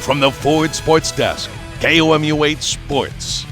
from the Ford Sports Desk, KOMU 8 Sports.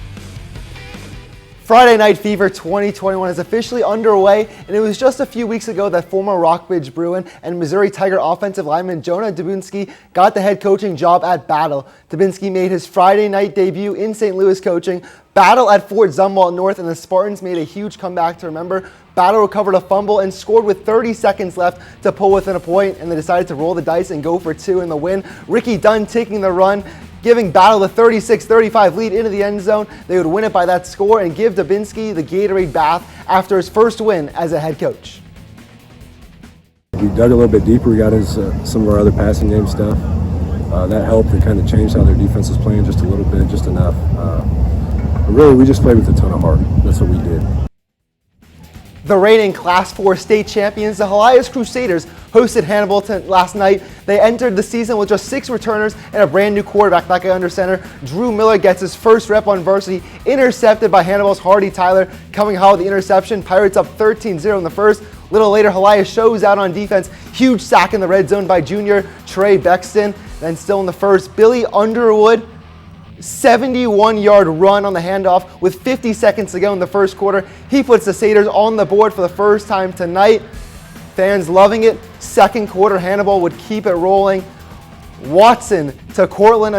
Friday Night Fever 2021 is officially underway, and it was just a few weeks ago that former Rockbridge Bruin and Missouri Tiger offensive lineman Jonah Dubinsky got the head coaching job at Battle. Dubinsky made his Friday night debut in St. Louis coaching. Battle at Fort Zumwalt North, and the Spartans made a huge comeback to remember. Battle recovered a fumble and scored with 30 seconds left to pull within a point, and they decided to roll the dice and go for two in the win. Ricky Dunn taking the run, giving Battle the 36-35 lead into the end zone. They would win it by that score and give Dubinsky the Gatorade bath after his first win as a head coach. We dug a little bit deeper. We got into some of our other passing game stuff. That helped. It kind of changed how their defense was playing just a little bit, just enough. But really, we just played with a ton of heart. That's what we did. The reigning Class 4 state champions, the Helias Crusaders, hosted Hannibal last night. They entered the season with just 6 returners and a brand new quarterback. That guy under center, Drew Miller, gets his first rep on varsity, intercepted by Hannibal's Hardy Tyler. Coming home with the interception, Pirates up 13-0 in the first. A little later, Helias shows out on defense. Huge sack in the red zone by junior Trey Bexton. Then still in the first, Billy Underwood, 71-yard run on the handoff with 50 seconds to go in the first quarter. He puts the Satyrs on the board for the first time tonight. Fans loving it. Second quarter, Hannibal would keep it rolling. Watson to Cortland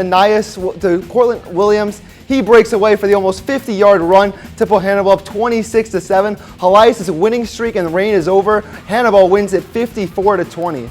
Williams. He breaks away for the almost 50-yard run to put Hannibal up 26-7. Helias' winning streak and the reign is over. Hannibal wins it 54-20.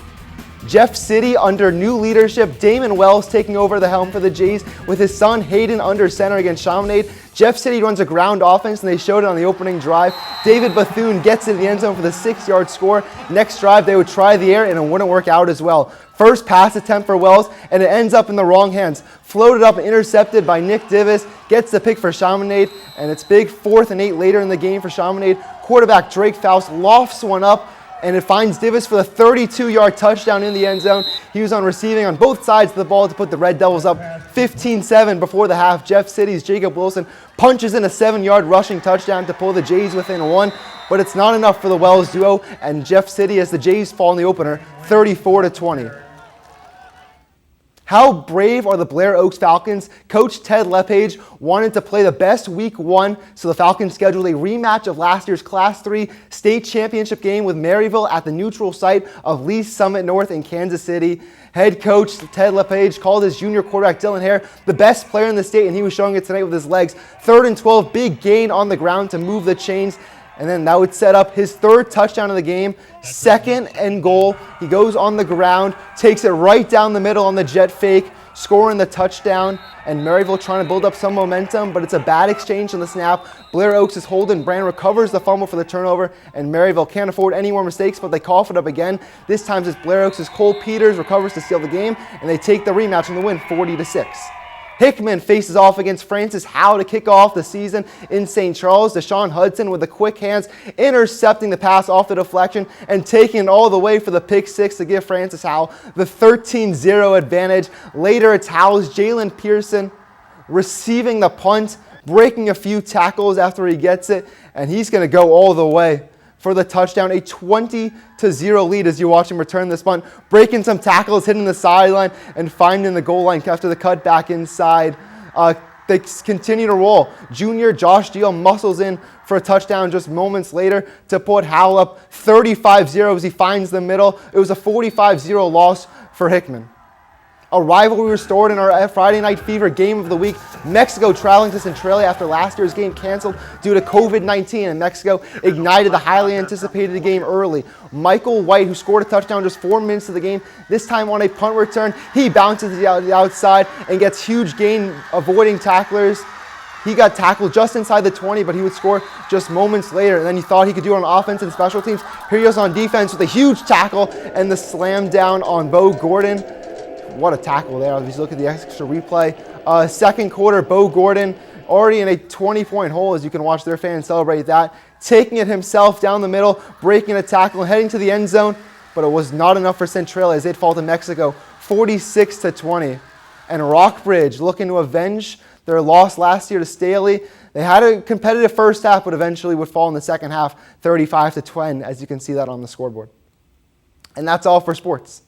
Jeff City under new leadership, Damon Wells taking over the helm for the Jays with his son Hayden under center against Chaminade. Jeff City runs a ground offense, and they showed it on the opening drive. David Bethune gets in the end zone for the 6-yard score. Next drive, they would try the air, and it wouldn't work out as well. First pass attempt for Wells, and it ends up in the wrong hands. Floated up and intercepted by Nick Divis. Gets the pick for Chaminade, and it's big 4th and 8 later in the game for Chaminade. Quarterback Drake Faust lofts one up, and it finds Divis for the 32-yard touchdown in the end zone. He was on receiving on both sides of the ball to put the Red Devils up 15-7 before the half. Jeff City's Jacob Wilson punches in a 7-yard rushing touchdown to pull the Jays within 1, but it's not enough for the Wells duo, and Jeff City as the Jays fall in the opener 34-20. How brave are the Blair Oaks Falcons? Coach Ted Lepage wanted to play the best week 1, so the Falcons scheduled a rematch of last year's Class 3 state championship game with Maryville at the neutral site of Lee Summit North in Kansas City. Head coach Ted Lepage called his junior quarterback Dylan Hare the best player in the state, and he was showing it tonight with his legs. 3rd and 12, big gain on the ground to move the chains. And then that would set up his 3rd touchdown of the game. 2nd and goal. He goes on the ground, takes it right down the middle on the jet fake, scoring the touchdown. And Maryville trying to build up some momentum, but it's a bad exchange on the snap. Blair Oaks' Holden Brand recovers the fumble for the turnover, and Maryville can't afford any more mistakes, but they cough it up again. This time it's Blair Oaks' Cole Peters recovers to steal the game, and they take the rematch and the win 40-6. Hickman faces off against Francis Howe to kick off the season in St. Charles. Deshaun Hudson with the quick hands, intercepting the pass off the deflection and taking it all the way for the pick 6 to give Francis Howe the 13-0 advantage. Later, it's Howe's Jalen Pearson receiving the punt, breaking a few tackles after he gets it, and he's going to go all the way for the touchdown, a 20-0 lead as you watch him return this punt, breaking some tackles, hitting the sideline, and finding the goal line after the cut back inside. They continue to roll. Junior Josh Deal muscles in for a touchdown just moments later to put Howell up 35-0 as he finds the middle. It was a 45-0 loss for Hickman. A rivalry restored in our Friday Night Fever game of the week. Mexico traveling to Centralia after last year's game canceled due to COVID-19, and Mexico ignited the highly anticipated game early. Michael White, who scored a touchdown just 4 minutes of the game, this time on a punt return, he bounces to the outside and gets huge gain avoiding tacklers. He got tackled just inside the 20, but he would score just moments later. And then he thought he could do it on offense and special teams. Here he goes on defense with a huge tackle and the slam down on Bo Gordon. What a tackle there. If you look at the extra replay. Second quarter, Bo Gordon already in a 20-point hole, as you can watch their fans celebrate that. Taking it himself down the middle, breaking a tackle, and heading to the end zone. But it was not enough for Centralia as they'd fall to Mexico 46-20. And Rockbridge looking to avenge their loss last year to Staley. They had a competitive first half, but eventually would fall in the second half 35-20, as you can see that on the scoreboard. And that's all for sports.